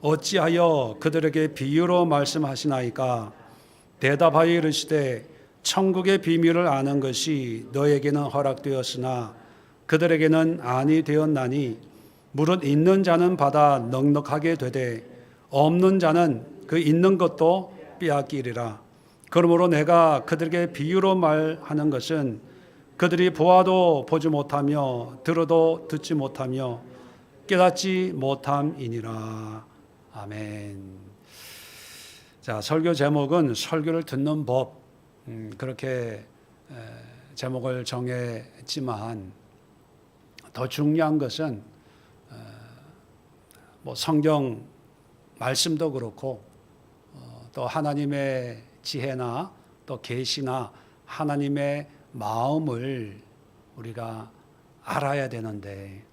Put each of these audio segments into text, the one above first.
어찌하여 그들에게 비유로 말씀하시나이까? 대답하여 이르시되 천국의 비밀을 아는 것이 너에게는 허락되었으나 그들에게는 아니 되었나니 무릇 있는 자는 받아 넉넉하게 되되 없는 자는 그 있는 것도 빼앗기리라. 그러므로 내가 그들에게 비유로 말하는 것은 그들이 보아도 보지 못하며 들어도 듣지 못하며 깨닫지 못함이니라. 아멘. 자, 설교 제목은 설교를 듣는 법, 그렇게 제목을 정했지만 더 중요한 것은 성경 말씀도 그렇고 또 하나님의 지혜나 또 계시나 하나님의 마음을 우리가 알아야 되는데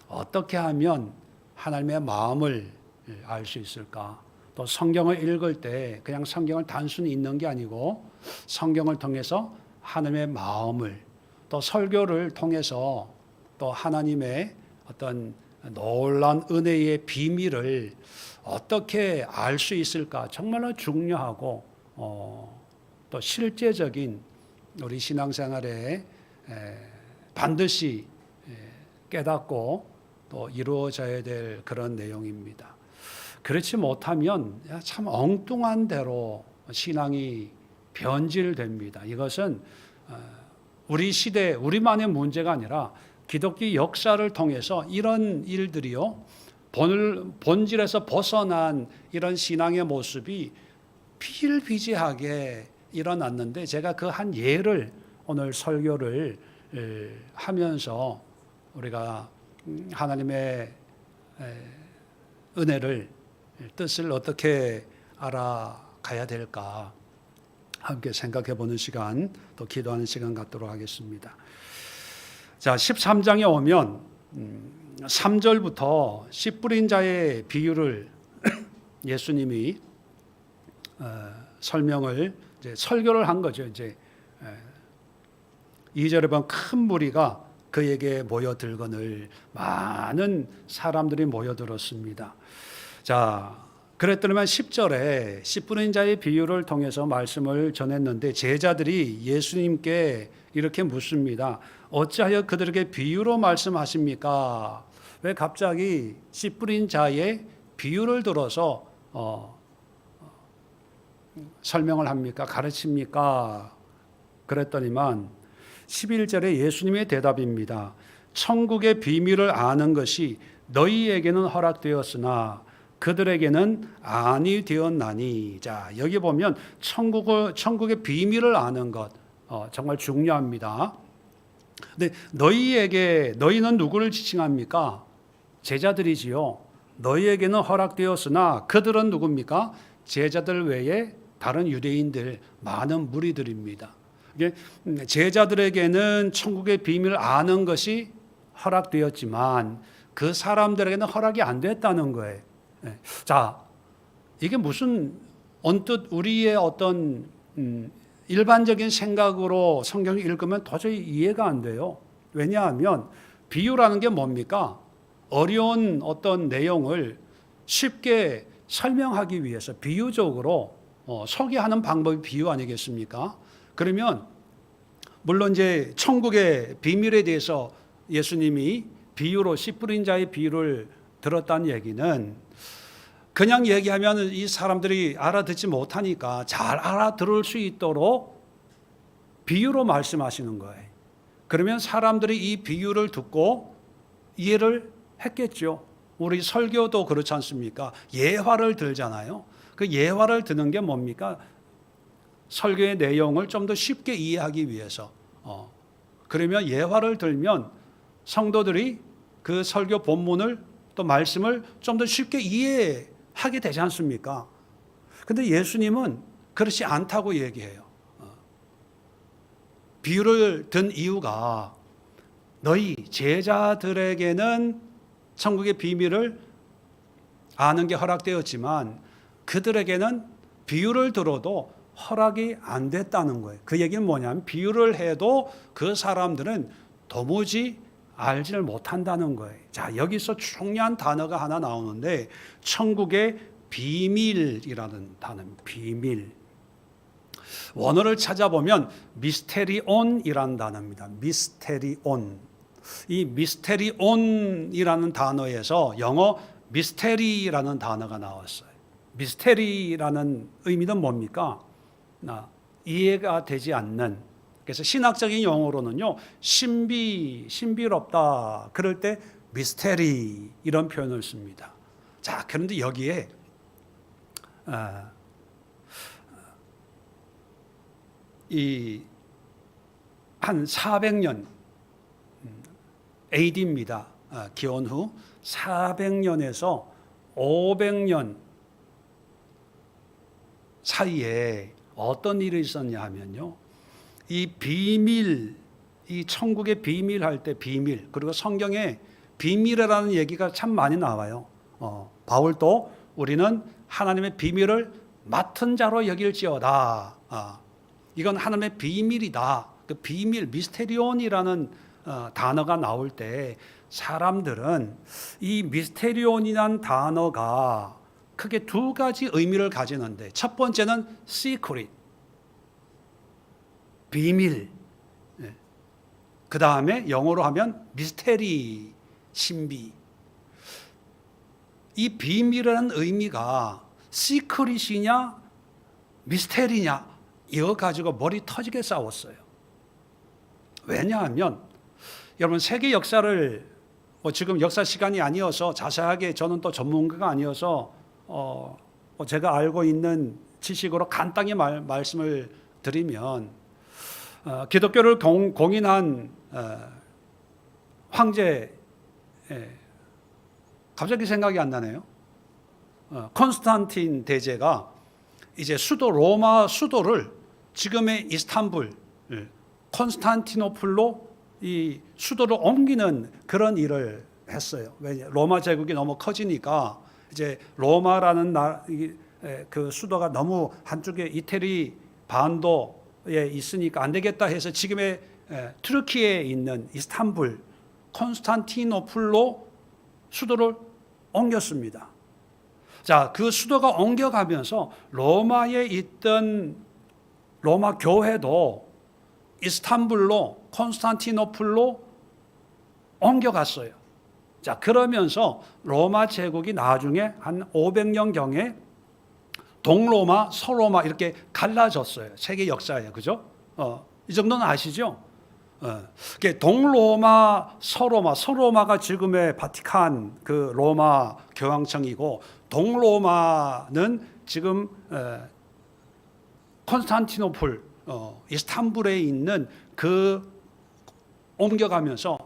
어떻게 하면 하나님의 마음을 알 수 있을까? 또 성경을 읽을 때 그냥 성경을 단순히 읽는 게 아니고 성경을 통해서 하나님의 마음을, 또 설교를 통해서 또 하나님의 어떤 놀라운 은혜의 비밀을 어떻게 알 수 있을까? 정말로 중요하고 또 실제적인 우리 신앙생활에 반드시 깨닫고 또 이루어져야 될 그런 내용입니다. 그렇지 못하면 참 엉뚱한 대로 신앙이 변질됩니다. 이것은 우리 시대, 우리만의 문제가 아니라 기독교 역사를 통해서 이런 일들이요, 본질에서 벗어난 이런 신앙의 모습이 비일비재하게 일어났는데, 제가 그 한 예를 오늘 설교를 하면서 우리가 하나님의 은혜를, 뜻을 어떻게 알아가야 될까 함께 생각해 보는 시간, 또 기도하는 시간 갖도록 하겠습니다. 자, 13장에 오면 3절부터 씨 뿌린 자의 비유를 예수님이 설명을, 설교를 한 거죠. 이제 2절에 보면 큰 무리가 그에게 모여들거늘, 많은 사람들이 모여들었습니다. 자, 그랬더니만 10절에 씨 뿌린 자의 비유를 통해서 말씀을 전했는데 제자들이 예수님께 이렇게 묻습니다. 어찌하여 그들에게 비유로 말씀하십니까? 왜 갑자기 씨 뿌린 자의 비유를 들어서 설명을 합니까? 가르칩니까? 그랬더니만 11절에 예수님의 대답입니다. 천국의 비밀을 아는 것이 너희에게는 허락되었으나 그들에게는 아니 되었나니. 자, 여기 보면 천국의 비밀을 아는 것 정말 중요합니다. 근데 너희는 누구를 지칭합니까? 제자들이지요. 너희에게는 허락되었으나 그들은 누굽니까? 제자들 외에 다른 유대인들, 많은 무리들입니다. 제자들에게는 천국의 비밀을 아는 것이 허락되었지만 그 사람들에게는 허락이 안 됐다는 거예요. 자, 이게 무슨 언뜻 우리의 어떤 일반적인 생각으로 성경을 읽으면 도저히 이해가 안 돼요. 왜냐하면 비유라는 게 뭡니까? 어려운 어떤 내용을 쉽게 설명하기 위해서 비유적으로 소개하는 방법이 비유 아니겠습니까? 그러면 물론 이제 천국의 비밀에 대해서 예수님이 비유로 씨 뿌린 자의 비유를 들었다는 얘기는 그냥 얘기하면 이 사람들이 알아듣지 못하니까 잘 알아들을 수 있도록 비유로 말씀하시는 거예요. 그러면 사람들이 이 비유를 듣고 이해를 했겠죠. 우리 설교도 그렇지 않습니까? 예화를 들잖아요. 그 예화를 듣는 게 뭡니까? 설교의 내용을 좀 더 쉽게 이해하기 위해서. 그러면 예화를 들면 성도들이 그 설교 본문을 또 말씀을 좀 더 쉽게 이해하게 되지 않습니까? 근데 예수님은 그렇지 않다고 얘기해요. 비유를 든 이유가 너희 제자들에게는 천국의 비밀을 아는 게 허락되었지만 그들에게는 비유를 들어도 허락이 안 됐다는 거예요. 그 얘기는 뭐냐면 비유를 해도 그 사람들은 도무지 알지를 못한다는 거예요. 자, 여기서 중요한 단어가 하나 나오는데 천국의 비밀이라는 단어입니다. 비밀. 원어를 찾아보면 미스테리온이라는 단어입니다. 미스테리온. 이 미스테리온이라는 단어에서 영어 미스테리라는 단어가 나왔어요. 미스테리라는 의미는 뭡니까? 이해가 되지 않는. 그래서 신학적인 용어로는요, 신비롭다. 그럴 때 미스테리 이런 표현을 씁니다. 자, 그런데 여기에 이 한 400년 AD입니다. 기원 후 400년에서 500년 사이에 어떤 일이 있었냐 하면요, 이 비밀, 이 천국의 비밀 할 때 비밀, 그리고 성경에 비밀이라는 얘기가 참 많이 나와요. 바울도 우리는 하나님의 비밀을 맡은 자로 여길지어다. 이건 하나님의 비밀이다. 그 비밀, 미스테리온이라는 단어가 나올 때 사람들은 이 미스테리온이라는 단어가 크게 두 가지 의미를 가지는데, 첫 번째는 secret, 비밀. 그 다음에 영어로 하면 미스테리, 신비. 이 비밀이라는 의미가 시크릿이냐 미스테리냐 이거 가지고 머리 터지게 싸웠어요. 왜냐하면 여러분 세계 역사를 지금 역사 시간이 아니어서 자세하게, 저는 또 전문가가 아니어서 제가 알고 있는 지식으로 간단히 말씀을 드리면, 기독교를 공인한 황제, 갑자기 생각이 안 나네요. 콘스탄틴 대제가 이제 로마 수도를 지금의 이스탄불, 콘스탄티노플로 이 수도를 옮기는 그런 일을 했어요. 왜냐, 로마 제국이 너무 커지니까 이제 로마라는 그 수도가 너무 한쪽에 이태리 반도에 있으니까 안 되겠다 해서 지금의 트르키에 있는 이스탄불, 콘스탄티노플로 수도를 옮겼습니다. 자, 그 수도가 옮겨가면서 로마에 있던 로마 교회도 이스탄불로, 콘스탄티노플로 옮겨갔어요. 자, 그러면서 로마 제국이 나중에 한 500년경에 동로마, 서로마 이렇게 갈라졌어요. 세계 역사에, 그죠? 이 정도는 아시죠? 동로마, 서로마가 지금의 바티칸 그 로마 교황청이고, 동로마는 지금 콘스탄티노플, 이스탄불에 있는 그 옮겨가면서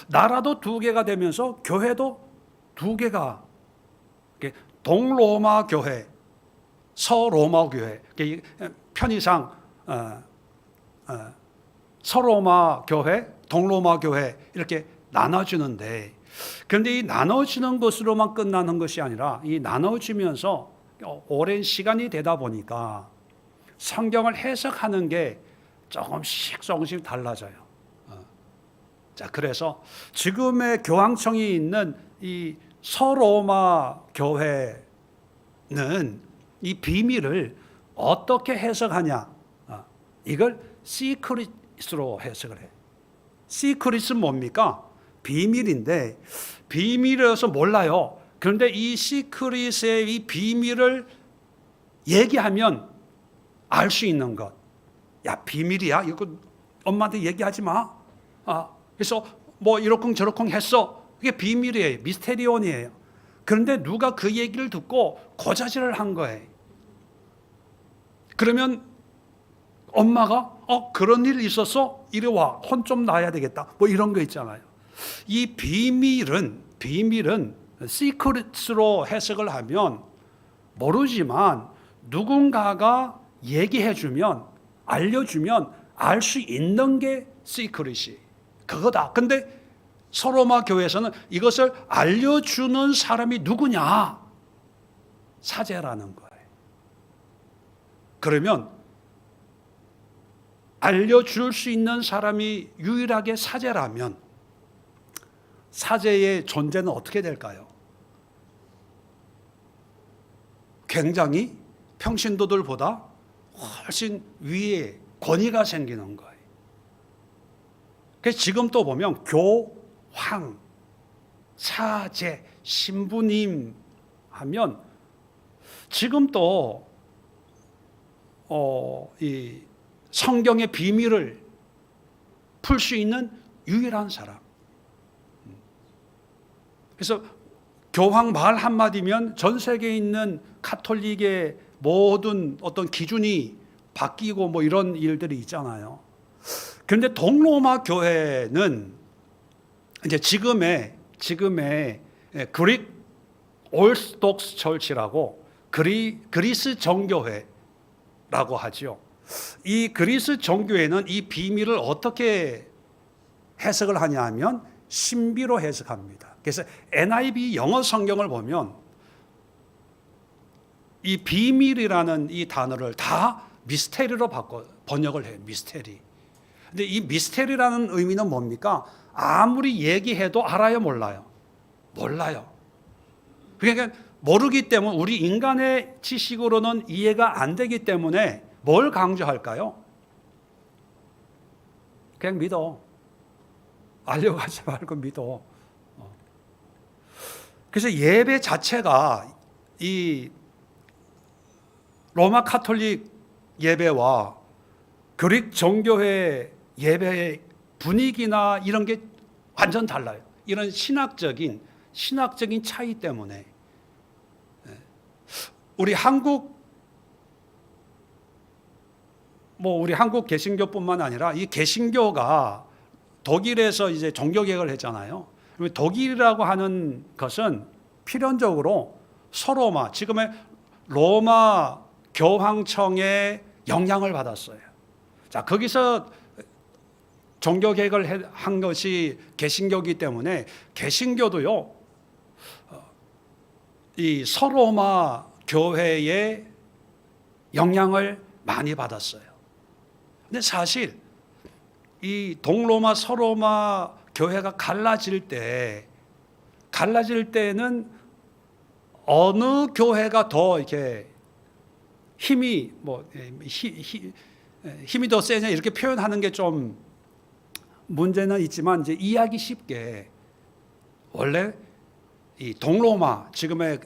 나라도 두 개가 되면서 교회도 두 개가, 동로마 교회, 서로마 교회, 편의상 서로마 교회, 동로마 교회 이렇게 나눠주는데, 그런데 이 나눠지는 것으로만 끝나는 것이 아니라 이 나눠지면서 오랜 시간이 되다 보니까 성경을 해석하는 게 조금씩 달라져요. 자, 그래서 지금의 교황청이 있는 이 서로마 교회는 이 비밀을 어떻게 해석하냐? 이걸 시크릿으로 해석을 해요. 시크릿은 뭡니까? 비밀인데, 비밀이어서 몰라요. 그런데 이 시크릿의 이 비밀을 얘기하면 알 수 있는 것. 야, 비밀이야? 이거 엄마한테 얘기하지 마. 그래서 뭐 이러쿵 저러쿵 했어. 그게 비밀이에요. 미스테리온이에요. 그런데 누가 그 얘기를 듣고 고자질을 한 거예요. 그러면 엄마가 그런 일 있었어? 이리 와. 혼 좀 나야 되겠다. 뭐 이런 거 있잖아요. 이 비밀은 시크릿으로 해석을 하면 모르지만 누군가가 얘기해주면, 알려주면 알 수 있는 게 시크릿이 그거다. 근데 서로마 교회에서는 이것을 알려주는 사람이 누구냐? 사제라는 거예요. 그러면 알려줄 수 있는 사람이 유일하게 사제라면 사제의 존재는 어떻게 될까요? 굉장히 평신도들보다 훨씬 위에 권위가 생기는 거예요. 그래서 지금 또 보면 교황, 사제, 신부님 하면 지금 또 이 성경의 비밀을 풀 수 있는 유일한 사람. 그래서 교황 말 한마디면 전 세계에 있는 가톨릭의 모든 어떤 기준이 바뀌고 뭐 이런 일들이 있잖아요. 그런데 동로마 교회는 이제 지금의 그릭 올스톡스 철치라고 그리스 정교회라고 하죠. 이 그리스 정교회는 이 비밀을 어떻게 해석을 하냐 하면 신비로 해석합니다. 그래서 NIV 영어 성경을 보면 이 비밀이라는 이 단어를 다 미스테리로 번역을 해요. 미스테리. 근데 이 미스테리라는 의미는 뭡니까? 아무리 얘기해도 알아요, 몰라요? 몰라요. 그러니까 모르기 때문에 우리 인간의 지식으로는 이해가 안 되기 때문에 뭘 강조할까요? 그냥 믿어. 알려고 하지 말고 믿어. 그래서 예배 자체가 이 로마 카톨릭 예배와 그릭 정교회 예배의 분위기나 이런 게 완전 달라요. 이런 신학적인 차이 때문에 우리 한국 개신교뿐만 아니라 이 개신교가 독일에서 이제 종교개혁을 했잖아요. 독일이라고 하는 것은 필연적으로 서로마, 지금의 로마 교황청의 영향을 받았어요. 자, 거기서 종교개혁을 한 것이 개신교이기 때문에 개신교도요, 이 서로마 교회의 영향을 많이 받았어요. 근데 사실 이 동로마 서로마 교회가 갈라질 때는 어느 교회가 더 이렇게 힘이 더 세냐 이렇게 표현하는 게 좀 문제는 있지만 이제 이해하기 쉽게 원래 이 동로마 지금의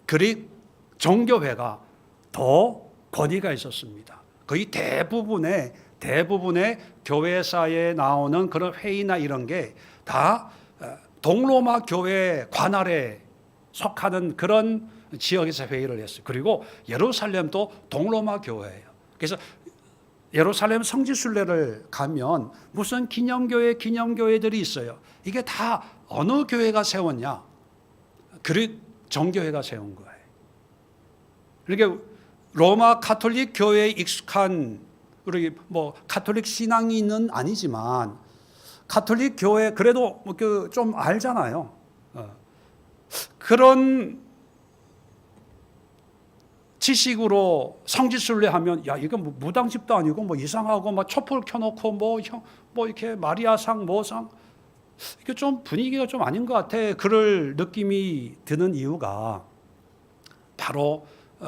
그릭 정교회가 더 권위가 있었습니다. 거의 대부분의 교회사에 나오는 그런 회의나 이런 게 다 동로마 교회 관할에 속하는 그런 지역에서 회의를 했어요. 그리고 예루살렘도 동로마 교회예요. 그래서 예루살렘 성지순례를 가면 무슨 기념교회들이 있어요. 이게 다 어느 교회가 세웠냐? 그릭 정교회가 세운 거예요. 그러니까 로마 가톨릭 교회에 익숙한 우리 가톨릭 신앙인은 아니지만 가톨릭 교회 그래도 좀 알잖아요. 그런 지식으로 성지순례하면 야 이건 무당집도 아니고 이상하고 촛불 켜놓고 이렇게 마리아상 뭐상 이게 좀 분위기가 좀 아닌 것 같아. 그럴 느낌이 드는 이유가 바로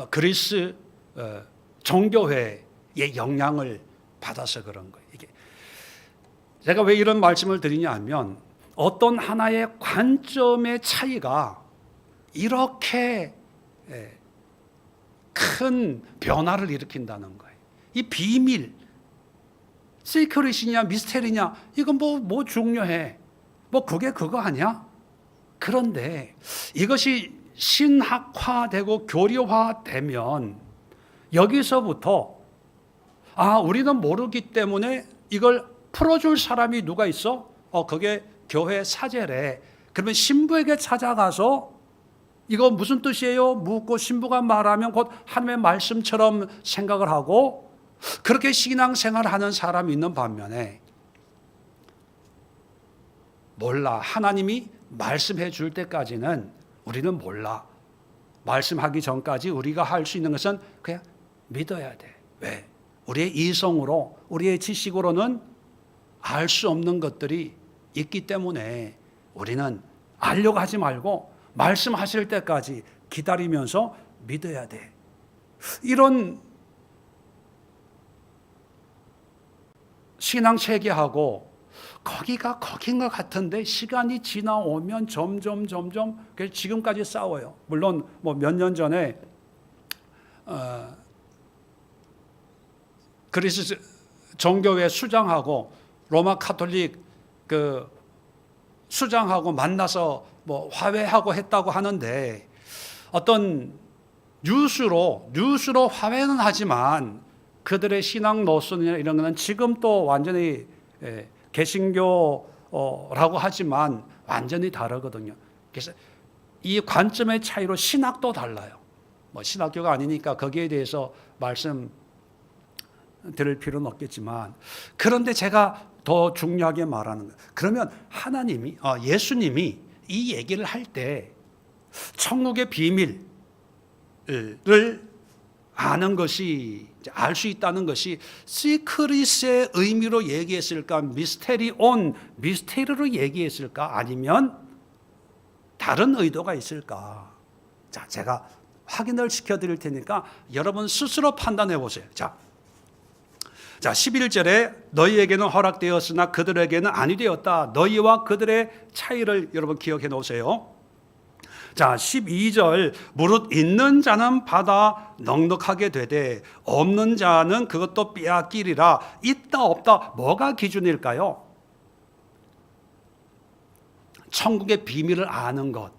그리스 정교회의 영향을 받아서 그런 거예요. 이게 제가 왜 이런 말씀을 드리냐 하면 어떤 하나의 관점의 차이가 이렇게 큰 변화를 일으킨다는 거예요. 이 비밀, 시크릿이냐 미스테리냐 이건 뭐 중요해. 그게 그거 아니야? 그런데 이것이 신학화되고 교리화되면 여기서부터 우리는 모르기 때문에 이걸 풀어줄 사람이 누가 있어? 그게 교회 사제래. 그러면 신부에게 찾아가서 이거 무슨 뜻이에요? 묻고 신부가 말하면 곧 하나님의 말씀처럼 생각을 하고 그렇게 신앙생활을 하는 사람이 있는 반면에 몰라. 하나님이 말씀해 줄 때까지는 우리는 몰라. 말씀하기 전까지 우리가 할 수 있는 것은 그냥 믿어야 돼. 왜? 우리의 이성으로, 우리의 지식으로는 알 수 없는 것들이 있기 때문에 우리는 알려고 하지 말고 말씀하실 때까지 기다리면서 믿어야 돼. 이런 신앙 체계하고 거기가 거긴 것 같은데 시간이 지나오면 점점 지금까지 싸워요. 물론 뭐 몇 년 전에 그리스 정교회 수장하고 로마 카톨릭 그 수장하고 만나서 뭐 화해하고 했다고 하는데 어떤 뉴스로 화해는 하지만 그들의 신앙 노선이나 이런 거는 지금 또 완전히 개신교라고 하지만 완전히 다르거든요. 그래서 이 관점의 차이로 신학도 달라요. 뭐 신학교가 아니니까 거기에 대해서 말씀 드릴 필요는 없겠지만, 그런데 제가 더 중요하게 말하는 거예요. 그러면 하나님이 예수님이 이 얘기를 할 때 천국의 비밀을 아는 것이, 알 수 있다는 것이 시크릿의 의미로 얘기했을까, 미스테리로 얘기했을까, 아니면 다른 의도가 있을까? 자, 제가 확인을 시켜드릴 테니까 여러분 스스로 판단해 보세요. 자, 11절에 너희에게는 허락되었으나 그들에게는 아니 되었다. 너희와 그들의 차이를 여러분 기억해 놓으세요. 자, 12절 무릇 있는 자는 받아 넉넉하게 되되 없는 자는 그것도 빼앗기리라. 있다 없다 뭐가 기준일까요? 천국의 비밀을 아는 것.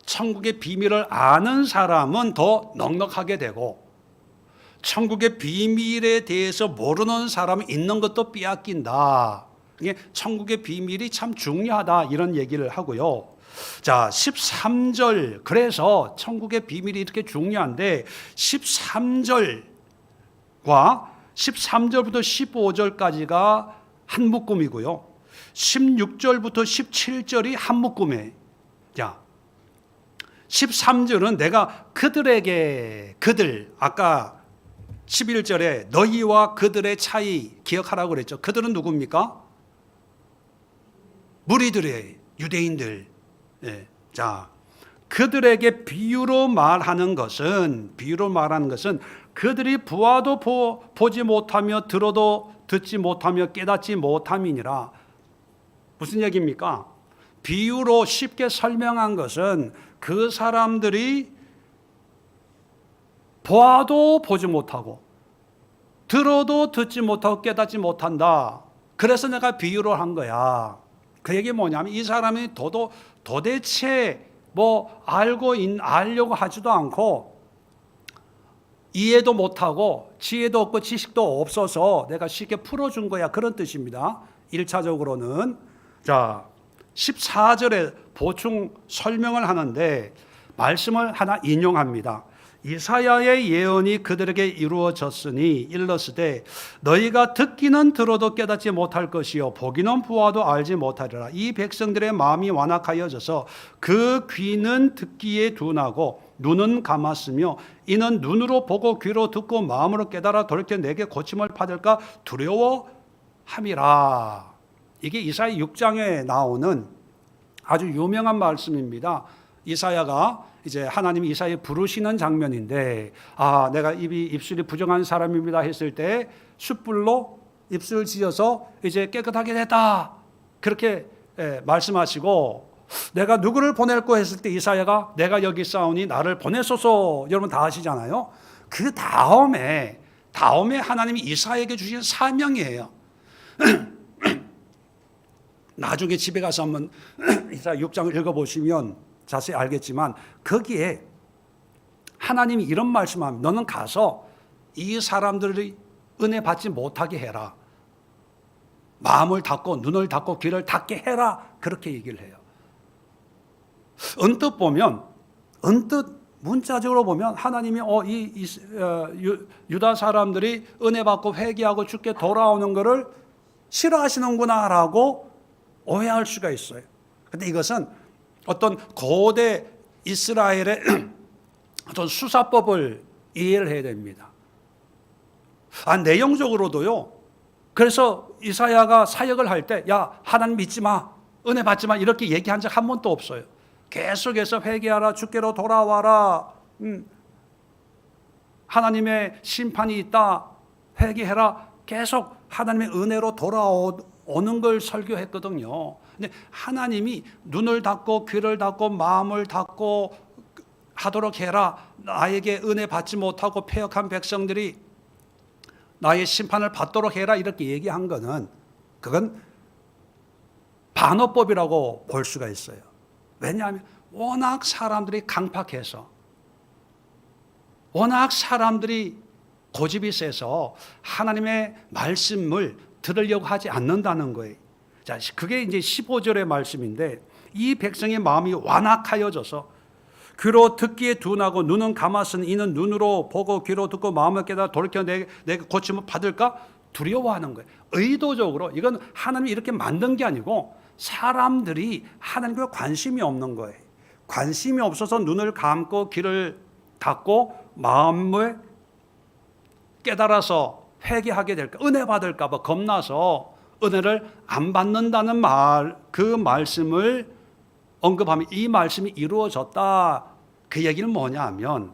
천국의 비밀을 아는 사람은 더 넉넉하게 되고 천국의 비밀에 대해서 모르는 사람이 있는 것도 빼앗긴다. 이게 천국의 비밀이 참 중요하다 이런 얘기를 하고요. 자, 13절, 그래서 천국의 비밀이 이렇게 중요한데 13절과 13절부터 15절까지가 한 묶음이고요. 16절부터 17절이 한 묶음이에요. 자, 13절은 내가 그들에게, 아까 11절에 너희와 그들의 차이 기억하라고 그랬죠. 그들은 누굽니까? 무리들이에요. 유대인들. 예. 자, 그들에게 비유로 말하는 것은 그들이 보아도 보지 못하며 들어도 듣지 못하며 깨닫지 못함이니라. 무슨 얘기입니까? 비유로 쉽게 설명한 것은 그 사람들이 보아도 보지 못하고 들어도 듣지 못하고 깨닫지 못한다. 그래서 내가 비유를 한 거야. 그 얘기 뭐냐면 이 사람이 도대체 뭐 알려고 하지도 않고 이해도 못하고 지혜도 없고 지식도 없어서 내가 쉽게 풀어준 거야. 그런 뜻입니다. 1차적으로는. 자, 14절에 보충 설명을 하는데 말씀을 하나 인용합니다. 이사야의 예언이 그들에게 이루어졌으니 일렀으되 너희가 듣기는 들어도 깨닫지 못할 것이요 보기는 보아도 알지 못하리라. 이 백성들의 마음이 완악하여져서 그 귀는 듣기에 둔하고 눈은 감았으며 이는 눈으로 보고 귀로 듣고 마음으로 깨달아 돌이켜 내게 고침을 받을까 두려워함이라. 이게 이사야 6장에 나오는 아주 유명한 말씀입니다. 이사야가 이제 하나님이 이사야에 부르시는 장면인데, 내가 입술이 부정한 사람입니다 했을 때 숯불로 입술을 지어서 이제 깨끗하게 됐다 그렇게 말씀하시고, 내가 누구를 보낼고 했을 때 이사야가 내가 여기 있사오니 나를 보내소서, 여러분 다 아시잖아요. 그 다음에 하나님이 이사야에게 주신 사명이에요. 나중에 집에 가서 한번 이사야 6장을 읽어보시면 자세히 알겠지만 거기에 하나님이 이런 말씀합니다. 너는 가서 이 사람들이 은혜 받지 못하게 해라. 마음을 닫고 눈을 닫고 귀를 닫게 해라. 그렇게 얘기를 해요. 언뜻 문자적으로 보면 하나님이 유다 사람들이 은혜 받고 회개하고 주께 돌아오는 것을 싫어하시는구나라고 오해할 수가 있어요. 그런데 이것은 어떤 고대 이스라엘의 어떤 수사법을 이해를 해야 됩니다. 내용적으로도요. 그래서 이사야가 사역을 할 때, 야, 하나님 믿지 마. 은혜 받지만 이렇게 얘기한 적 한 번도 없어요. 계속해서 회개하라, 주께로 돌아와라, 하나님의 심판이 있다, 회개해라, 계속 하나님의 은혜로 돌아오는 걸 설교했거든요. 근데 하나님이 눈을 닫고 귀를 닫고 마음을 닫고 하도록 해라, 나에게 은혜 받지 못하고 패역한 백성들이 나의 심판을 받도록 해라, 이렇게 얘기한 거는 그건 반어법이라고 볼 수가 있어요. 왜냐하면 워낙 사람들이 강팍해서, 워낙 사람들이 고집이 세서 하나님의 말씀을 들으려고 하지 않는다는 거예요. 자, 그게 이제 15절의 말씀인데, 이 백성의 마음이 완악하여져서 귀로 듣기에 둔하고 눈은 감았으니 이는 눈으로 보고 귀로 듣고 마음을 깨달아 돌이켜 내가 고침을 받을까 두려워하는 거예요. 의도적으로, 이건 하나님이 이렇게 만든 게 아니고 사람들이 하나님께 관심이 없는 거예요. 관심이 없어서 눈을 감고 귀를 닫고 마음을 깨달아서 회개하게 될까, 은혜 받을까 봐 겁나서 은혜를 안 받는다는 그 말씀을 언급하면 이 말씀이 이루어졌다. 그 얘기는 뭐냐 하면,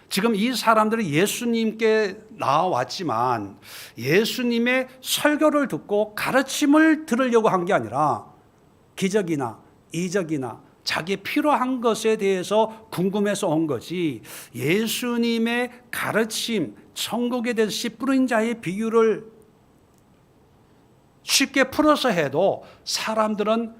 지금 이 사람들이 예수님께 나왔지만 예수님의 설교를 듣고 가르침을 들으려고 한 게 아니라 기적이나 이적이나 자기의 필요한 것에 대해서 궁금해서 온 거지, 예수님의 가르침, 천국에 대해서 씨 뿌린 자의 비유를 쉽게 풀어서 해도 사람들은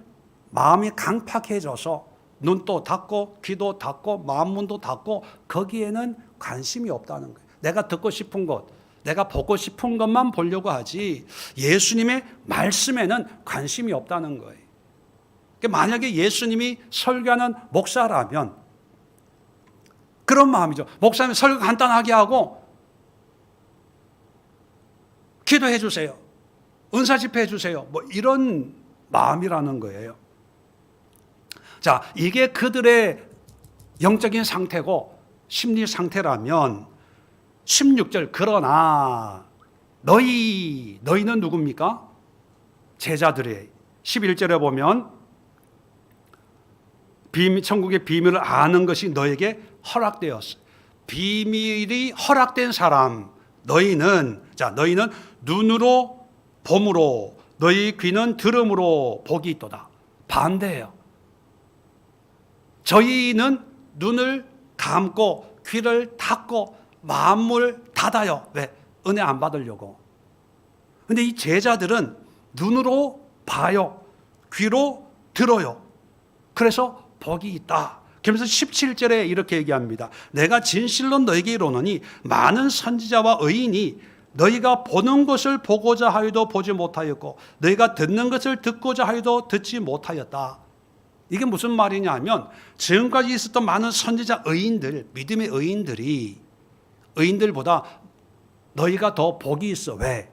마음이 강팍해져서 눈도 닫고 귀도 닫고 마음문도 닫고 거기에는 관심이 없다는 거예요. 내가 듣고 싶은 것, 내가 보고 싶은 것만 보려고 하지 예수님의 말씀에는 관심이 없다는 거예요. 만약에 예수님이 설교하는 목사라면 그런 마음이죠. 목사님 설교 간단하게 하고 기도해 주세요, 은사 집회해 주세요, 뭐 이런 마음이라는 거예요. 자, 이게 그들의 영적인 상태고 심리 상태라면 16절, 그러나 너희는 누굽니까? 제자들이에요. 11절에 보면 천국의 비밀을 아는 것이 너에게 허락되었어. 비밀이 허락된 사람, 너희는 눈으로 봄으로, 너희 귀는 들음으로 복이 있도다. 반대예요. 저희는 눈을 감고 귀를 닫고 마음을 닫아요. 왜? 은혜 안 받으려고. 근데 이 제자들은 눈으로 봐요, 귀로 들어요. 그래서 복이 있다. 그러면서 17절에 이렇게 얘기합니다. 내가 진실로 너에게 이르노니 많은 선지자와 의인이 너희가 보는 것을 보고자 하여도 보지 못하였고 너희가 듣는 것을 듣고자 하여도 듣지 못하였다. 이게 무슨 말이냐 하면, 지금까지 있었던 많은 선지자 의인들, 믿음의 의인들보다 너희가 더 복이 있어. 왜?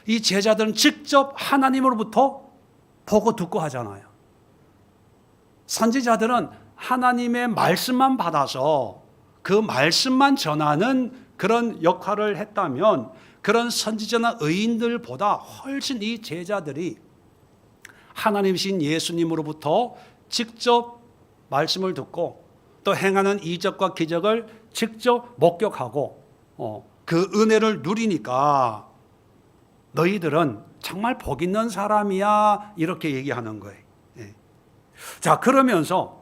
이 제자들은 직접 하나님으로부터 보고 듣고 하잖아요. 선지자들은 하나님의 말씀만 받아서 그 말씀만 전하는 그런 역할을 했다면, 그런 선지자나 의인들보다 훨씬 이 제자들이 하나님이신 예수님으로부터 직접 말씀을 듣고 또 행하는 이적과 기적을 직접 목격하고 그 은혜를 누리니까 너희들은 정말 복 있는 사람이야, 이렇게 얘기하는 거예요. 자, 그러면서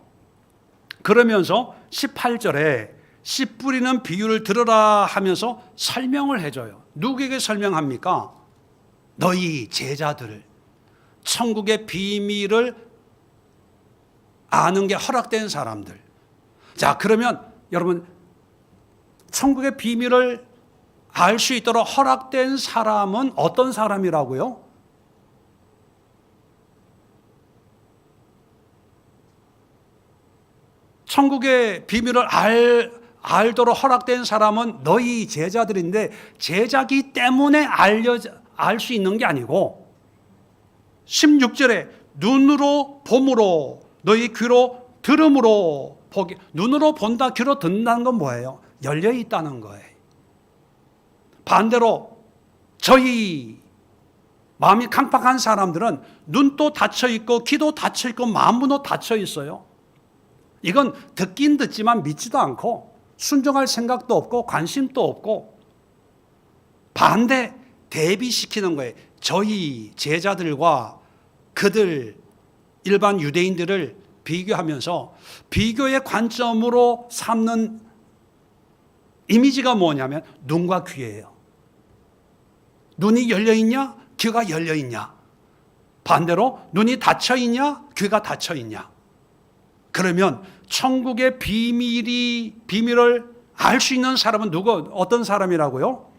18절에 씨 뿌리는 비유를 들으라 하면서 설명을 해줘요. 누구에게 설명합니까? 너희 제자들, 천국의 비밀을 아는 게 허락된 사람들. 자, 그러면 여러분, 천국의 비밀을 알 수 있도록 허락된 사람은 어떤 사람이라고요? 천국의 비밀을 알도록 허락된 사람은 너희 제자들인데, 제자기 때문에 알 수 있는 게 아니고 16절에 눈으로 봄으로 너희 귀로 들음으로 보기. 눈으로 본다, 귀로 듣는다는 건 뭐예요? 열려 있다는 거예요. 반대로 저희 마음이 강팍한 사람들은 눈도 닫혀 있고 귀도 닫혀 있고 마음도 닫혀 있어요. 이건 듣긴 듣지만 믿지도 않고 순종할 생각도 없고 관심도 없고 반대 대비시키는 거예요. 저희 제자들과 그들 일반 유대인들을 비교하면서 비교의 관점으로 삼는 이미지가 뭐냐면 눈과 귀예요. 눈이 열려있냐? 귀가 열려있냐? 반대로 눈이 닫혀있냐? 귀가 닫혀있냐? 그러면 천국의 비밀을 알 수 있는 사람은 어떤 사람이라고요?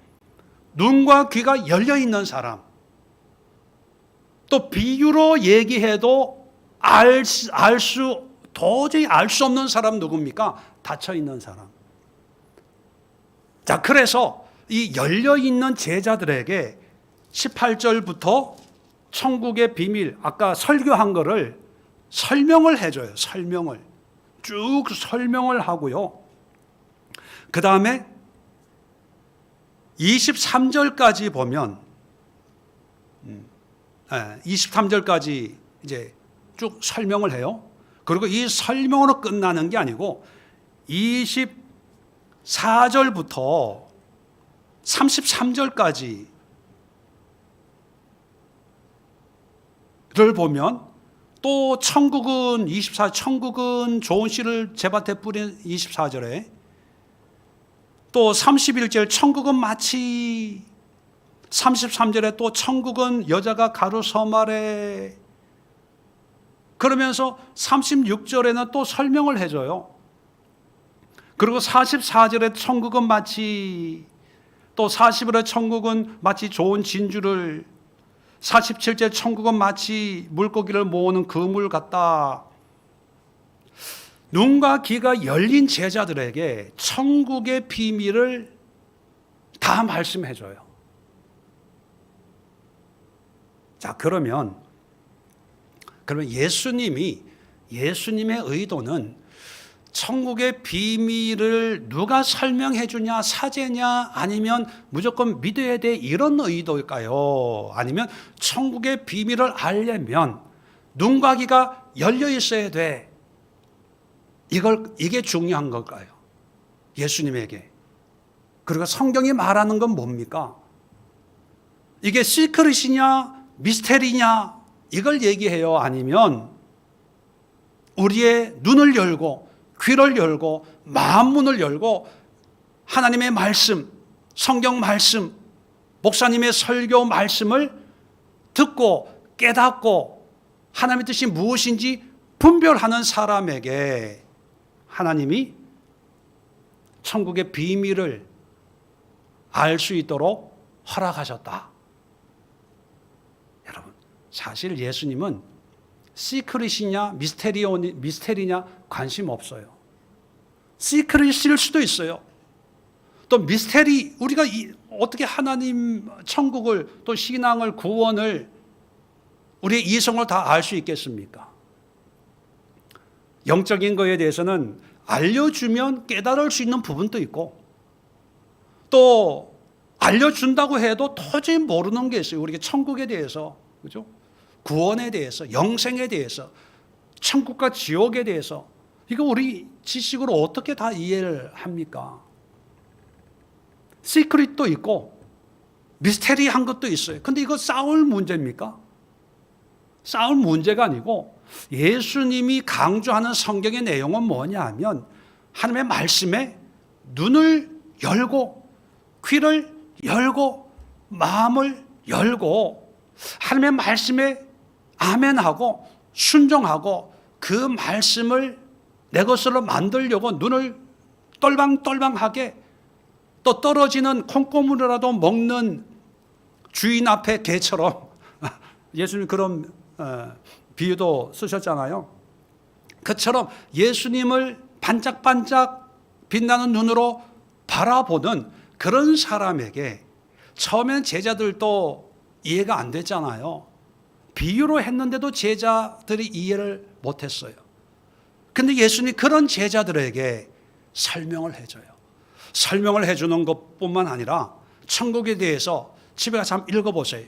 눈과 귀가 열려있는 사람. 또 비유로 얘기해도 도저히 알 수 없는 사람 누굽니까? 닫혀있는 사람. 자, 그래서 이 열려있는 제자들에게 18절부터 천국의 비밀, 아까 설교한 거를 설명을 해줘요. 쭉 설명을 하고요. 그 다음에 23절까지 보면 23절까지 이제 쭉 설명을 해요. 그리고 이 설명으로 끝나는 게 아니고 24절부터 33절까지를 보면 또 천국은 좋은 씨를 제밭에 뿌린 24절에 또 31절 천국은 마치 33절에 또 천국은 여자가 가루 섬 아래 그러면서 36절에는 또 설명을 해줘요. 그리고 44절에 천국은 마치 또 40절에 천국은 마치 좋은 진주를 47절 천국은 마치 물고기를 모으는 그물 같다. 눈과 귀가 열린 제자들에게 천국의 비밀을 다 말씀해줘요. 자, 그러면 예수님의 의도는 천국의 비밀을 누가 설명해 주냐, 사제냐, 아니면 무조건 믿어야 돼, 이런 의도일까요? 아니면 천국의 비밀을 알려면 눈과 귀가 열려 있어야 돼, 이게 중요한 걸까요? 예수님에게. 그리고 성경이 말하는 건 뭡니까? 이게 시크릿이냐 미스테리냐 이걸 얘기해요? 아니면 우리의 눈을 열고 귀를 열고 마음 문을 열고 하나님의 말씀, 성경 말씀, 목사님의 설교 말씀을 듣고 깨닫고 하나님의 뜻이 무엇인지 분별하는 사람에게 하나님이 천국의 비밀을 알 수 있도록 허락하셨다. 여러분, 사실 예수님은 시크릿이냐 미스테리냐 관심 없어요. 시크릿일 수도 있어요. 또 미스테리, 우리가 어떻게 하나님 천국을 또 신앙을 구원을 우리의 이성을 다 알 수 있겠습니까? 영적인 거에 대해서는 알려주면 깨달을 수 있는 부분도 있고 또 알려준다고 해도 도저히 모르는 게 있어요. 우리가 천국에 대해서, 그죠? 구원에 대해서, 영생에 대해서, 천국과 지옥에 대해서 이거 우리 지식으로 어떻게 다 이해를 합니까? 시크릿도 있고 미스테리한 것도 있어요. 근데 이거 싸울 문제입니까? 싸울 문제가 아니고 예수님이 강조하는 성경의 내용은 뭐냐 하면 하나님의 말씀에 눈을 열고 귀를 열고 마음을 열고 하나님의 말씀에 아멘하고 순종하고 그 말씀을 내 것으로 만들려고 눈을 똘방똘방하게 또 떨어지는 콩고물이라도 먹는 주인 앞에 개처럼 예수님 그런 비유도 쓰셨잖아요. 그처럼 예수님을 반짝반짝 빛나는 눈으로 바라보는 그런 사람에게 처음엔 제자들도 이해가 안 됐잖아요. 비유로 했는데도 제자들이 이해를 못했어요. 근데 예수님이 그런 제자들에게 설명을 해줘요. 설명을 해주는 것뿐만 아니라 천국에 대해서 집에 가서 한번 읽어보세요.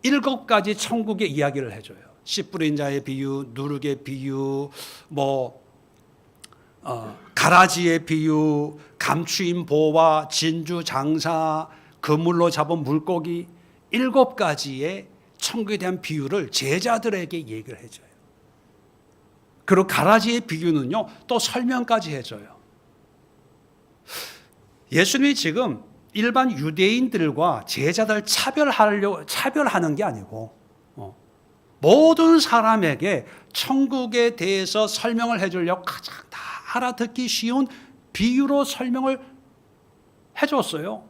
7가지 천국의 이야기를 해줘요. 씨 뿌린 자의 비유, 누룩의 비유, 가라지의 비유, 감추인 보화, 진주 장사, 그물로 잡은 물고기, 7가지의 천국에 대한 비유를 제자들에게 얘기를 해줘요. 그리고 가라지의 비유는요, 또 설명까지 해줘요. 예수님이 지금 일반 유대인들과 제자들 차별하는 게 아니고 모든 사람에게 천국에 대해서 설명을 해주려고 가장 다 알아듣기 쉬운 비유로 설명을 해줬어요.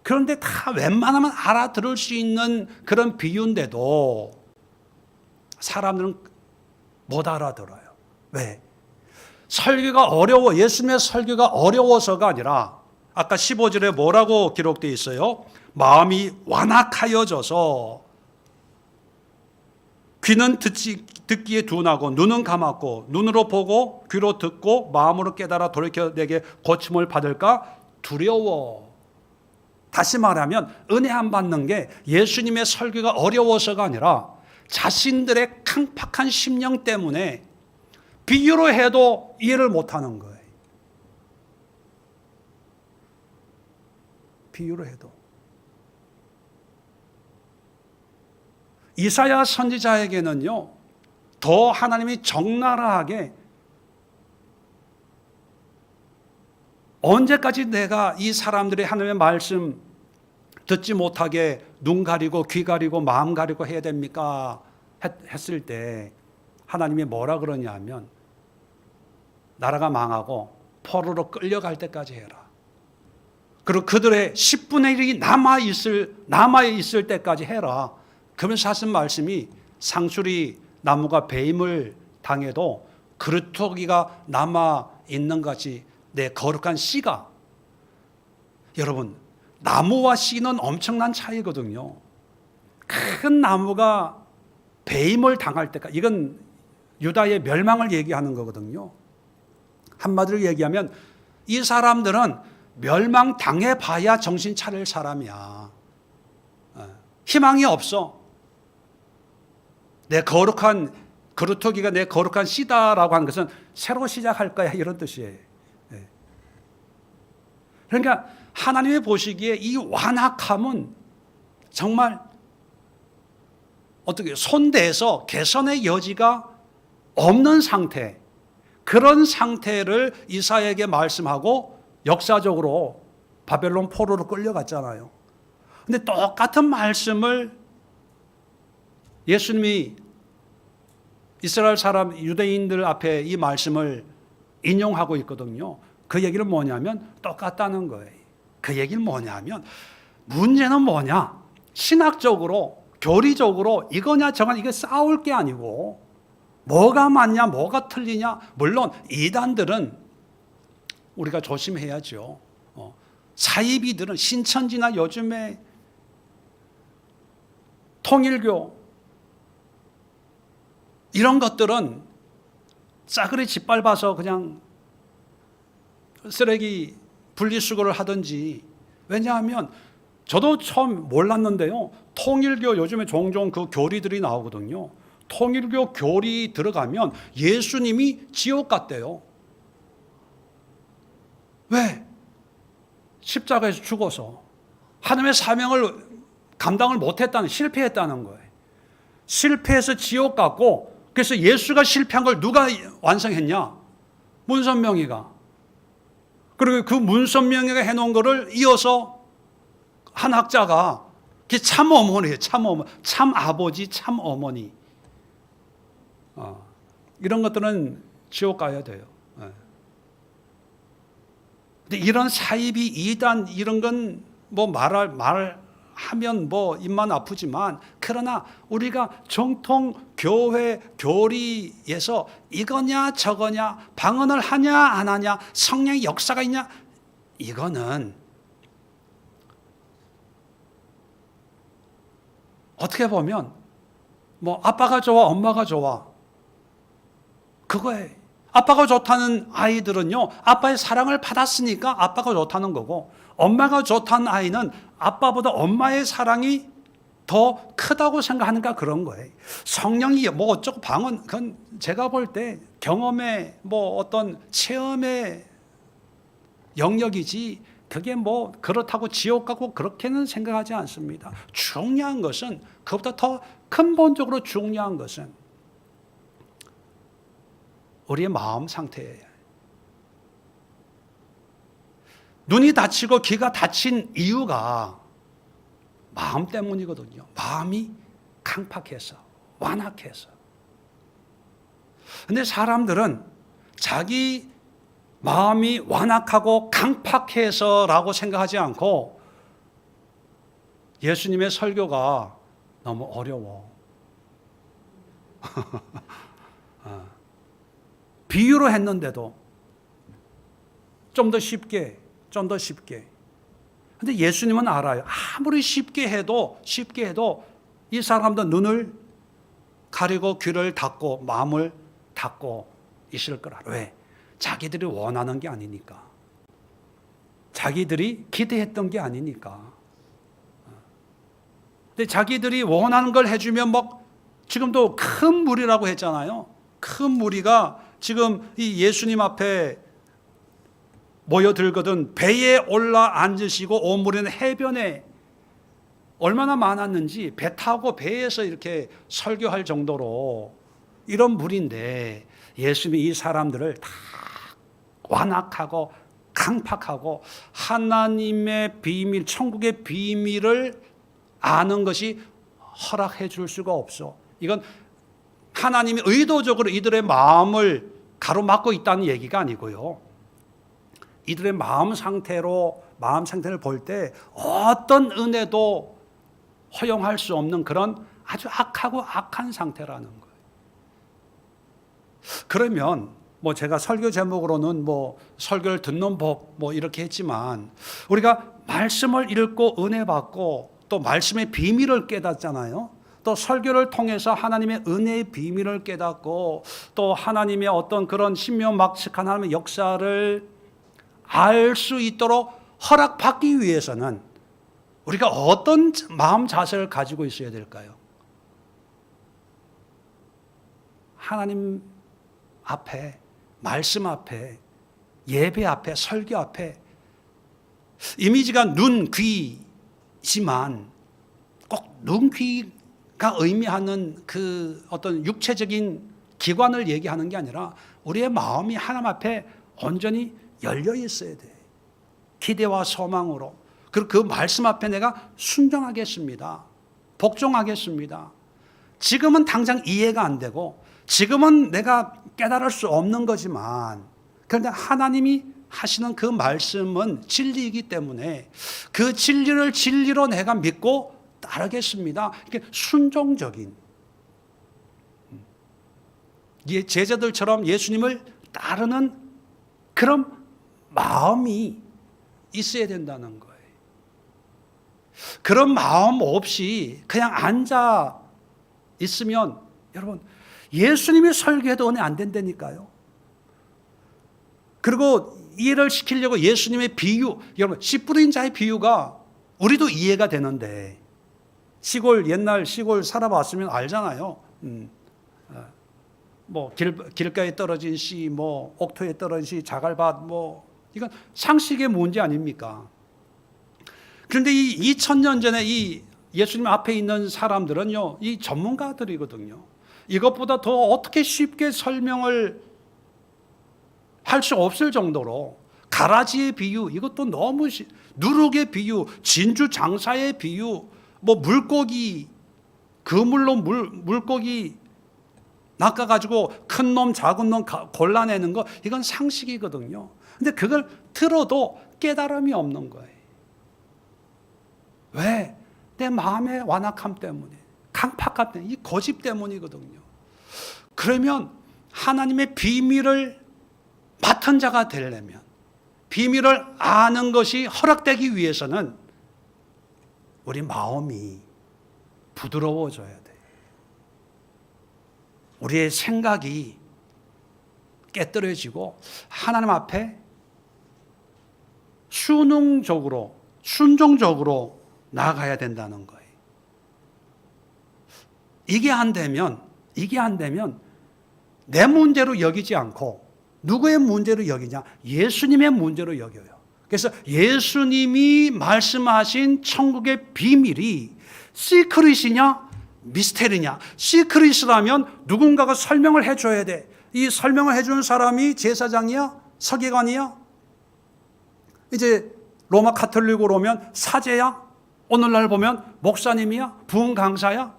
그런데 다 웬만하면 알아들을 수 있는 그런 비유인데도 사람들은 못 알아들어요. 왜? 설교가 어려워, 예수님의 설교가 어려워서가 아니라 아까 15절에 뭐라고 기록되어 있어요? 마음이 완악하여져서 귀는 듣기에 둔하고 눈은 감았고 눈으로 보고 귀로 듣고 마음으로 깨달아 돌이켜 내게 고침을 받을까 두려워. 다시 말하면 은혜 안 받는 게 예수님의 설교가 어려워서가 아니라 자신들의 강팍한 심령 때문에 비유로 해도 이해를 못하는 거예요. 비유로 해도. 이사야 선지자에게는요, 더 하나님이 적나라하게 언제까지 내가 이 사람들이 하나님의 말씀 듣지 못하게 눈 가리고 귀 가리고 마음 가리고 해야 됩니까? 했을 때 하나님이 뭐라 그러냐 하면 나라가 망하고 포로로 끌려갈 때까지 해라. 그리고 그들의 10분의 1이 남아있을 때까지 해라. 그러면서 하신 말씀이 상수리 나무가 배임을 당해도 그루터기가 남아있는 것이 내 거룩한 씨가. 여러분, 나무와 씨는 엄청난 차이거든요. 큰 나무가 배임을 당할 때까지, 이건 유다의 멸망을 얘기하는 거거든요. 한마디로 얘기하면 이 사람들은 멸망당해봐야 정신 차릴 사람이야. 희망이 없어. 내 거룩한 그루터기가 내 거룩한 씨다라고 하는 것은 새로 시작할 거야, 이런 뜻이에요. 그러니까 하나님이 보시기에 이 완악함은 정말 어떻게 손대서 개선의 여지가 없는 상태, 그런 상태를 이사야에게 말씀하고 역사적으로 바벨론 포로로 끌려갔잖아요. 근데 똑같은 말씀을 예수님이 이스라엘 사람 유대인들 앞에 이 말씀을 인용하고 있거든요. 그 얘기는 뭐냐면 똑같다는 거예요. 그 얘기는 뭐냐면 문제는 뭐냐? 신학적으로 교리적으로 이거냐 저거냐 이게 싸울 게 아니고 뭐가 맞냐 뭐가 틀리냐. 물론 이단들은 우리가 조심해야죠. 사이비들은 신천지나 요즘에 통일교 이런 것들은 싸그리 짓밟아서 그냥 쓰레기 분리수거를 하든지. 왜냐하면 저도 처음 몰랐는데요, 통일교 요즘에 종종 그 교리들이 나오거든요. 통일교 교리 들어가면 예수님이 지옥 갔대요. 왜? 십자가에서 죽어서 하나님의 사명을 감당을 못했다는, 실패했다는 거예요. 실패해서 지옥 갔고, 그래서 예수가 실패한 걸 누가 완성했냐? 문선명이가. 그리고 그 문선명이가 해놓은 거를 이어서 한 학자가, 그게 참 어머니예요. 참 어머니, 참 아버지, 참 어머니. 이런 것들은 지옥 가야 돼요. 근데 이런 사이비, 이단 이런 건 뭐 말하면 뭐 입만 아프지만, 그러나 우리가 정통 교회 교리에서 이거냐 저거냐, 방언을 하냐 안 하냐, 성령의 역사가 있냐, 이거는 어떻게 보면 뭐 아빠가 좋아 엄마가 좋아 그거예요. 아빠가 좋다는 아이들은요, 아빠의 사랑을 받았으니까 아빠가 좋다는 거고, 엄마가 좋다는 아이는 아빠보다 엄마의 사랑이 더 크다고 생각하는가 그런 거예요. 성령이 뭐 어쩌고 방언, 그건 제가 볼 때 경험의 뭐 어떤 체험의 영역이지 그게 뭐 그렇다고 지옥 가고 그렇게는 생각하지 않습니다. 중요한 것은 그것보다 더 근본적으로 중요한 것은 우리의 마음 상태예요. 눈이 다치고 귀가 다친 이유가 마음 때문이거든요. 마음이 강팍해서, 완악해서. 근데 사람들은 자기 마음이 완악하고 강팍해서라고 생각하지 않고 예수님의 설교가 너무 어려워. 비유로 했는데도 좀 더 쉽게. 근데 예수님은 알아요. 아무리 쉽게 해도 이 사람도 눈을 가리고 귀를 닫고 마음을 닫고 있을 거라. 왜? 자기들이 원하는 게 아니니까. 자기들이 기대했던 게 아니니까. 근데 자기들이 원하는 걸 해주면 뭐 지금도 큰 무리라고 했잖아요. 큰 무리가 지금 이 예수님 앞에 모여들거든 배에 올라 앉으시고 온 무리는 해변에 얼마나 많았는지 배 타고 배에서 이렇게 설교할 정도로 이런 무리인데 예수님이 이 사람들을 다 완악하고 강팍하고 하나님의 비밀, 천국의 비밀을 아는 것이 허락해 줄 수가 없어. 이건 하나님이 의도적으로 이들의 마음을 가로막고 있다는 얘기가 아니고요. 이들의 마음 상태를 볼 때 어떤 은혜도 허용할 수 없는 그런 아주 악하고 악한 상태라는 거예요. 그러면 뭐 제가 설교 제목으로는 뭐 설교를 듣는 법 뭐 이렇게 했지만 우리가 말씀을 읽고 은혜 받고 또 말씀의 비밀을 깨닫잖아요. 또 설교를 통해서 하나님의 은혜의 비밀을 깨닫고 또 하나님의 어떤 그런 신묘막측한 하나님의 역사를 알 수 있도록 허락받기 위해서는 우리가 어떤 마음 자세를 가지고 있어야 될까요? 하나님 앞에, 말씀 앞에, 예배 앞에, 설교 앞에 이미지가 눈, 귀지만 꼭 눈, 귀가 의미하는 그 어떤 육체적인 기관을 얘기하는 게 아니라 우리의 마음이 하나님 앞에 온전히 열려 있어야 돼. 기대와 소망으로. 그리고 그 말씀 앞에 내가 순종하겠습니다. 복종하겠습니다. 지금은 당장 이해가 안 되고 지금은 내가 깨달을 수 없는 거지만 그런데 하나님이 하시는 그 말씀은 진리이기 때문에 그 진리를 진리로 내가 믿고 따르겠습니다. 이렇게 순종적인 제자들처럼 예수님을 따르는 그런 마음이 있어야 된다는 거예요. 그런 마음 없이 그냥 앉아 있으면 여러분 예수님이 설교해도 은혜 안 된다니까요. 그리고 이해를 시키려고 예수님의 비유, 여러분 씨 뿌린 자의 비유가 우리도 이해가 되는데 옛날 시골 살아봤으면 알잖아요. 뭐 길가에 떨어진 씨, 뭐 옥토에 떨어진 씨, 자갈밭, 뭐 이건 상식의 문제 아닙니까? 그런데 이 2000년 전에 이 예수님 앞에 있는 사람들은요, 이 전문가들이거든요. 이것보다 더 어떻게 쉽게 설명을 할 수 없을 정도로 가라지의 비유, 이것도 너무 누룩의 비유, 진주 장사의 비유, 뭐 물고기, 그물로 물고기 낚아가지고 큰 놈, 작은 놈 골라내는 거, 이건 상식이거든요. 근데 그걸 들어도 깨달음이 없는 거예요. 왜? 내 마음의 완악함 때문에, 강팍함 때문에, 이 고집 때문이거든요. 그러면 하나님의 비밀을 맡은 자가 되려면, 비밀을 아는 것이 허락되기 위해서는 우리 마음이 부드러워져야 돼. 우리의 생각이 깨뜨려지고 하나님 앞에 순종적으로 나아가야 된다는 거예요. 이게 안 되면 내 문제로 여기지 않고 누구의 문제로 여기냐? 예수님의 문제로 여겨요. 그래서 예수님이 말씀하신 천국의 비밀이 시크릿이냐 미스테리냐? 시크릿이라면 누군가가 설명을 해줘야 돼. 이 설명을 해주는 사람이 제사장이야? 서기관이야? 이제 로마 카톨릭으로 오면 사제야? 오늘날 보면 목사님이야? 부흥 강사야?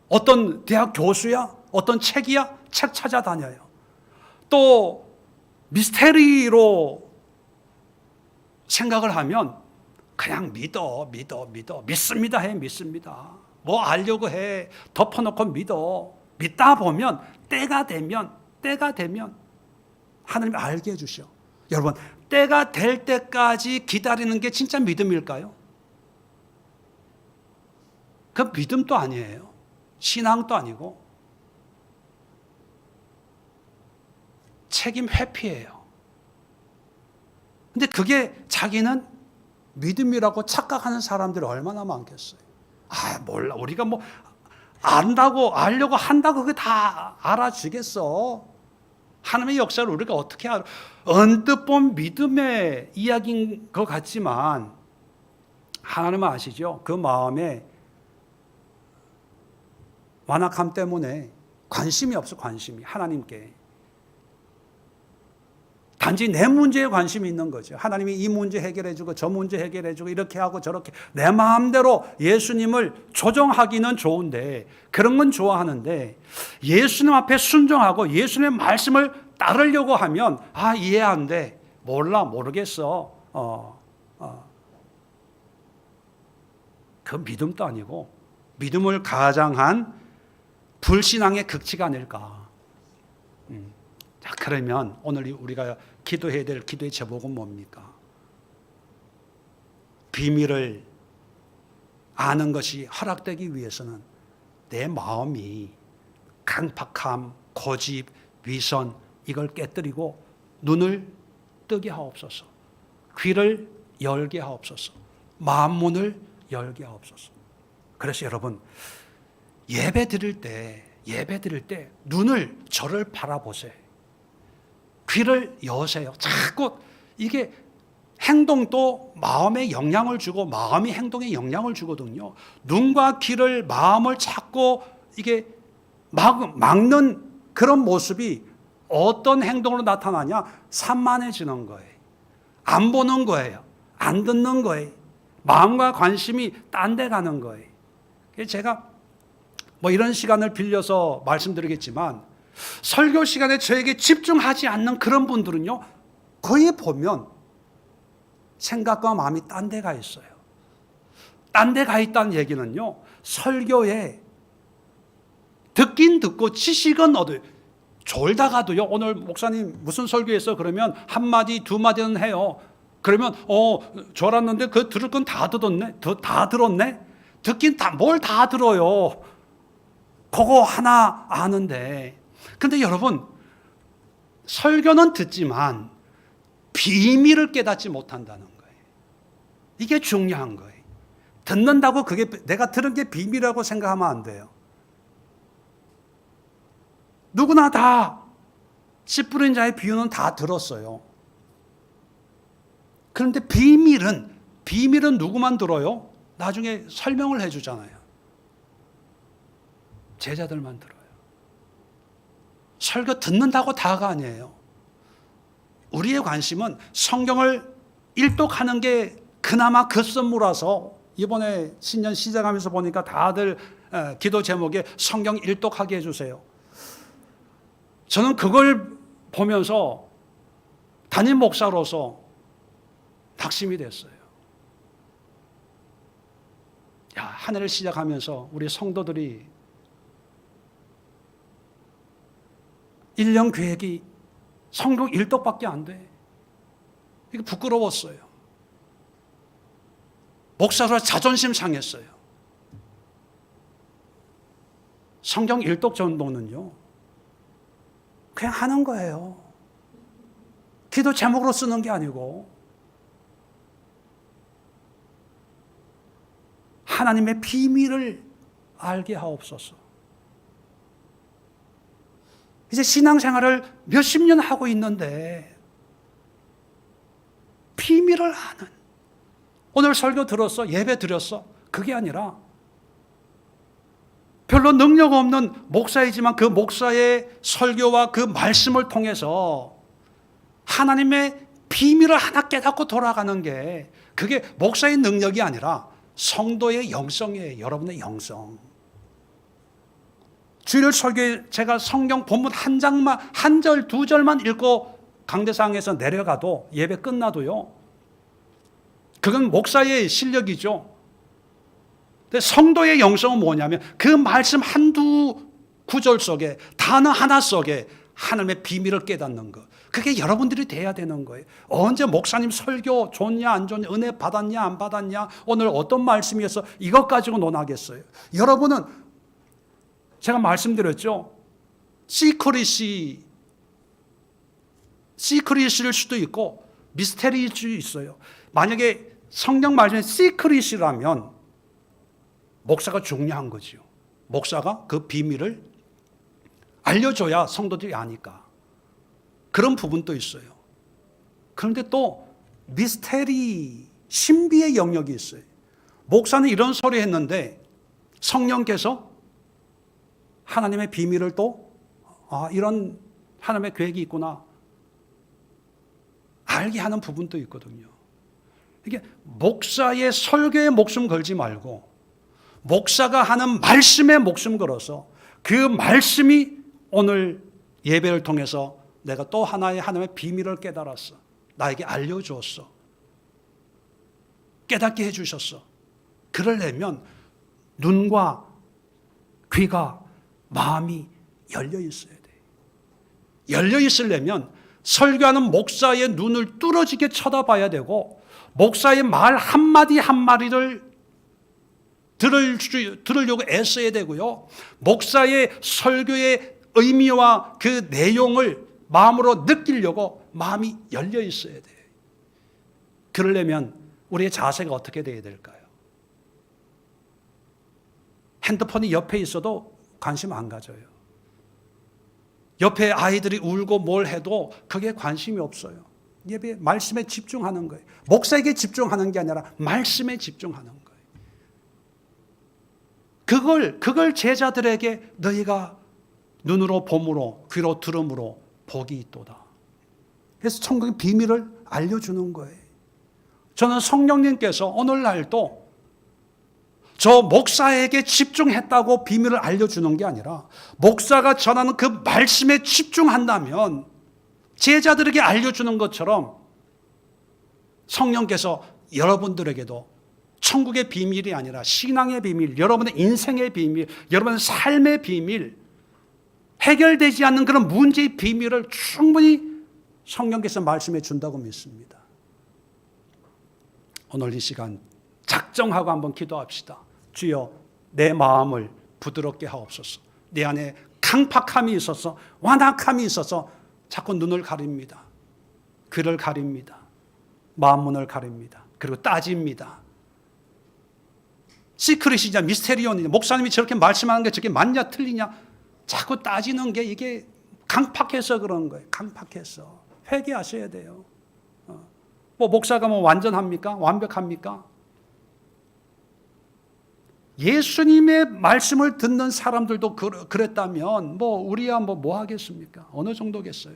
어떤 대학 교수야? 어떤 책이야? 책 찾아다녀요. 또 미스테리로 생각을 하면 그냥 믿습니다 해. 믿습니다. 뭐 알려고 해. 덮어놓고 믿다 보면 때가 되면 하나님이 알게 해주셔. 여러분, 때가 될 때까지 기다리는 게 진짜 믿음일까요? 그 믿음도 아니에요. 신앙도 아니고 책임 회피예요. 근데 그게 자기는 믿음이라고 착각하는 사람들이 얼마나 많겠어요. 몰라. 우리가 뭐 알려고 한다고 그게 다 알아지겠어. 하나님의 역사를 우리가 어떻게 알아? 언뜻 본 믿음의 이야기인 것 같지만 하나님은 아시죠? 그 마음에 완악함 때문에 관심이 없어. 관심이 하나님께. 단지 내 문제에 관심이 있는 거죠. 하나님이 이 문제 해결해주고 저 문제 해결해주고 이렇게 하고 저렇게 내 마음대로 예수님을 조정하기는 좋은데, 그런 건 좋아하는데 예수님 앞에 순종하고 예수님의 말씀을 따르려고 하면 이해 안 돼. 모르겠어. 그 믿음도 아니고 믿음을 가장한 불신앙의 극치가 아닐까. 자, 그러면 오늘 우리가 기도해야 될 기도의 제목은 뭡니까? 비밀을 아는 것이 허락되기 위해서는 내 마음이 강팍함, 고집, 위선 이걸 깨뜨리고 눈을 뜨게 하옵소서. 귀를 열게 하옵소서. 마음문을 열게 하옵소서. 그래서 여러분, 예배 드릴 때 눈을 저를 바라보세요. 귀를 여세요. 자꾸 이게 행동도 마음에 영향을 주고 마음이 행동에 영향을 주거든요. 눈과 귀를, 마음을 자꾸 이게 막는 그런 모습이 어떤 행동으로 나타나냐? 산만해지는 거예요. 안 보는 거예요. 안 듣는 거예요. 마음과 관심이 딴 데 가는 거예요. 제가 이런 시간을 빌려서 말씀드리겠지만, 설교 시간에 저에게 집중하지 않는 그런 분들은요, 거의 보면 생각과 마음이 딴 데 가 있어요. 딴 데 가 있다는 얘기는요, 설교에 듣긴 듣고 지식은 얻어요. 졸다가도요, 오늘 목사님 무슨 설교했어? 그러면 한마디 두 마디는 해요. 그러면 졸았는데 그 들을 건 다 들었네? 듣긴 뭘 다 들어요. 그거 하나 아는데. 근데 여러분, 설교는 듣지만 비밀을 깨닫지 못한다는 거예요. 이게 중요한 거예요. 듣는다고 그게 내가 들은 게 비밀이라고 생각하면 안 돼요. 누구나 다 씨 뿌린 자의 비유는 다 들었어요. 그런데 비밀은 누구만 들어요? 나중에 설명을 해주잖아요. 제자들만 들어요. 설교 듣는다고 다가 아니에요. 우리의 관심은 성경을 일독하는 게 그나마 급선무라서 이번에 신년 시작하면서 보니까 다들 기도 제목에 성경 일독하게 해주세요. 저는 그걸 보면서 담임 목사로서 낙심이 됐어요. 한 해를 시작하면서 우리 성도들이 1년 계획이 성경 1독밖에 안 돼. 이게 부끄러웠어요. 목사로 자존심 상했어요. 성경 1독 정도는요, 그냥 하는 거예요. 기도 제목으로 쓰는 게 아니고 하나님의 비밀을 알게 하옵소서. 이제 신앙생활을 몇십 년 하고 있는데 비밀을 아는, 오늘 설교 들었어, 예배 드렸어, 그게 아니라 별로 능력 없는 목사이지만 그 목사의 설교와 그 말씀을 통해서 하나님의 비밀을 하나 깨닫고 돌아가는 게, 그게 목사의 능력이 아니라 성도의 영성이에요. 여러분의 영성. 주일 설교에 제가 성경 본문 한 장만, 한 절, 두 절만 읽고 강대상에서 내려가도, 예배 끝나도요, 그건 목사의 실력이죠. 근데 성도의 영성은 뭐냐면 그 말씀 한두 구절 속에, 단어 하나 속에 하나님의 비밀을 깨닫는 것. 그게 여러분들이 돼야 되는 거예요. 언제 목사님 설교 좋냐 안 좋냐, 은혜 받았냐 안 받았냐, 오늘 어떤 말씀이었어, 이것 가지고 논하겠어요. 여러분은 제가 말씀드렸죠. 시크릿일 수도 있고 미스테리일 수도 있어요. 만약에 성경 말씀에 시크릿이라면 목사가 중요한 거죠. 목사가 그 비밀을 알려줘야 성도들이 아니까. 그런 부분도 있어요. 그런데 또 미스테리, 신비의 영역이 있어요. 목사는 이런 소리 했는데 성령께서 하나님의 비밀을 또, 이런 하나님의 계획이 있구나, 알게 하는 부분도 있거든요. 이게 목사의 설교에 목숨 걸지 말고 목사가 하는 말씀에 목숨 걸어서 그 말씀이 오늘 예배를 통해서 내가 또 하나의 하나님의 비밀을 깨달았어, 나에게 알려주었어, 깨닫게 해주셨어. 그러려면 눈과 귀가, 마음이 열려 있어야 돼. 열려 있으려면 설교하는 목사의 눈을 뚫어지게 쳐다봐야 되고, 목사의 말 한마디 한마디를 들으려고 애써야 되고요, 목사의 설교의 의미와 그 내용을 마음으로 느끼려고 마음이 열려 있어야 돼요. 그러려면 우리의 자세가 어떻게 돼야 될까요? 핸드폰이 옆에 있어도 관심 안 가져요. 옆에 아이들이 울고 뭘 해도 그게 관심이 없어요. 예배 말씀에 집중하는 거예요. 목사에게 집중하는 게 아니라 말씀에 집중하는 거예요. 그걸 제자들에게 너희가 눈으로 봄으로 귀로 들음으로 복이 있도다. 그래서 천국의 비밀을 알려주는 거예요. 저는 성령님께서 오늘날도 저 목사에게 집중했다고 비밀을 알려주는 게 아니라, 목사가 전하는 그 말씀에 집중한다면 제자들에게 알려주는 것처럼 성령께서 여러분들에게도 천국의 비밀이 아니라 신앙의 비밀, 여러분의 인생의 비밀, 여러분의 삶의 비밀, 해결되지 않는 그런 문제의 비밀을 충분히 성령께서 말씀해 준다고 믿습니다. 오늘 이 시간 작정하고 한번 기도합시다. 주여, 내 마음을 부드럽게 하옵소서. 내 안에 강팍함이 있어서, 완악함이 있어서 자꾸 눈을 가립니다. 귀를 가립니다. 마음문을 가립니다. 그리고 따집니다. 시크릿이냐 미스테리온이냐, 목사님이 저렇게 말씀하는 게 저게 맞냐 틀리냐 자꾸 따지는 게, 이게 강팍해서 그런 거예요. 강팍해서 회개하셔야 돼요. 뭐 목사가 뭐 완전합니까? 완벽합니까? 예수님의 말씀을 듣는 사람들도 그랬다면 뭐 우리야 뭐 하겠습니까? 어느 정도겠어요?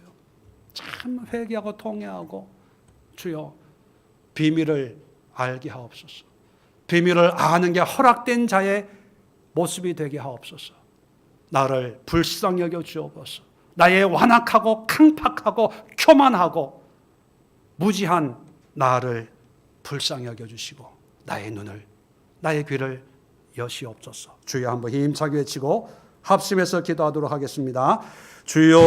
참 회개하고 통회하고, 주여 비밀을 알게 하옵소서. 비밀을 아는 게 허락된 자의 모습이 되게 하옵소서. 나를 불쌍히 여겨 주옵소서. 나의 완악하고 강팍하고 교만하고 무지한 나를 불쌍히 여겨 주시고 나의 눈을, 나의 귀를 여시옵소서. 주여 한번 힘차게 외치고 합심해서 기도하도록 하겠습니다. 주여